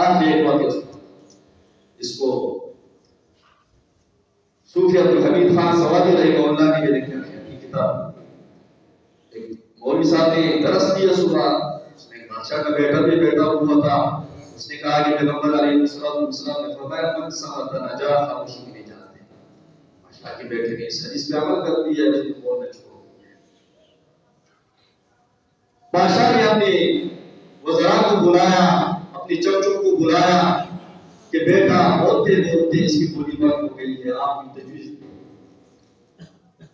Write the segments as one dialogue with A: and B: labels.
A: آخری ایک واقعہ سنا، اس کو صوفی عبدالحمید خان سوادی رحمہ اللہ نے لکھا ہے اپنی کتاب۔ ایک مولوی صاحب نے درس دیا صبح، اس میں بادشاہ کا بیٹا بھی بیٹھا ہوا تھا، اس نے کہا کہ پیغمبر علیہ السلام نے فرمایا من سمعت نجاح خاموشی کی نجات ہے۔ بادشاہ کے بیٹے نے اس حدیث پہ عمل کر دیا، اس نے بولنا چھوڑ دیا۔ بادشاہ نے اپنے وزراء کو بلایا، اپنے چمچوں کو بلایا کہ بیٹا بولتے بولتے اس کی گولی بند ہو گئی ہے، آپ کی تجویز دیں۔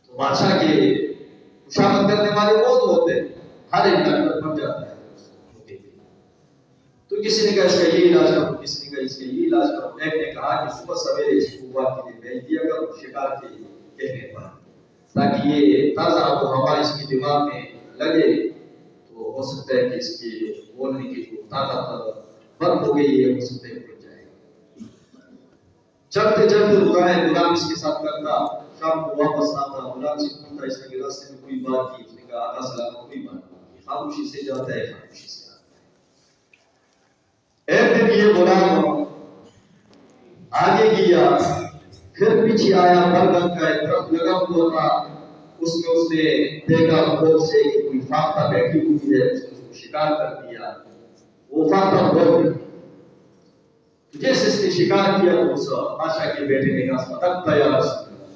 A: تو بادشاہ کے خوشامد کرنے والے بہت ہوتے ہیں، ہر ایک ڈاکٹر بن جاتا ہے۔ تو کسی نے کہا اس کا یہ علاج کرو، کسی نے کہا اس کا یہ علاج کرو۔ ایک نے کہا کہ صبح سویرے اس کو بات کے لیے بھیج دیا کرو شکار کے کہنے پر، تاکہ یہ تازہ آب و ہوا اس کی دماغ میں لگے تو ہو سکتا ہے کہ اس کی بولنے کی جو طاقت بند ہو گئی ہے ہو سکتا ہے بڑھ جائے گا۔ چلتے چلتے رکائے، غلام اس کے ساتھ کرتا، شام کو واپس آتا، غلام سے پوچھتا اس نے راستے میں کوئی بات کی، اس نے کہا آقا سلام کوئی بات نہیں، خاموشی سے جاتا ہے خاموشی سے۔ ایک دن یہ غلام آگے گیا، پھر پیچھے آیا، برگد کا ایک درخت لگا ہوا تھا، اس میں اس نے دیکھا بہت سے کہ کوئی فاختہ بیٹھی ہوئی ہے، اس نے اس کو شکار کر دیا۔ وہ فاختہ بہت جیسے اس نے شکار کیا تو اس بادشاہ کے بیٹے نے کہا صدقت یا رسول اللہ۔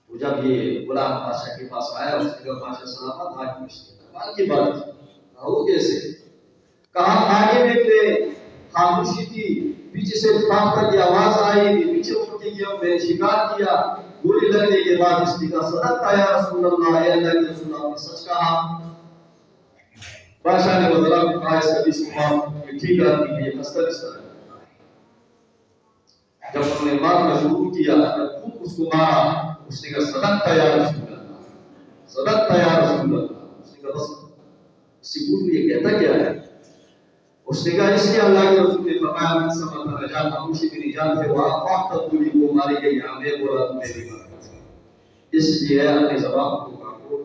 A: تو جب یہ غلام بادشاہ کے پاس آیا، اس نے کہا بادشاہ سلامت، آج مجھے کمال کی بات کی، وہ کیسے؟ کہا آگے نکلے، خاموشی تھی، پیچھے سے فاختہ کی آواز آئی، پیچھے اٹھ کے گیا، میں نے شکار کیا، گولی لگنے کے بعد اس نے کہا صدقت یا رسول اللہ، اے اللہ کے رسول اللہ نے سچ کہا۔ بادشاہ نے وزراء کو کہا اس حدیث کو آپ یہ ٹھیک آدمی ہے، یہ مستر اس طرح۔ جب انہوں نے مارنا شروع کیا، جب خوب اس کو مارا، اس نے کہا صدقت یا رسول اللہ، صدقت یا رسول اللہ۔ اس نے کہا بس اس سے پوچھو یہ کہتا کیا ہے؟ اس نے کہا اس لیے اللہ کے رسول نے فرمایا من سمعت نجاح خاموشی کی نجات ہے، وہ فاختہ گولی کو ماری گئی، ہم نے بولا تو میری بات، اس لیے اپنی زبان کو کاٹو،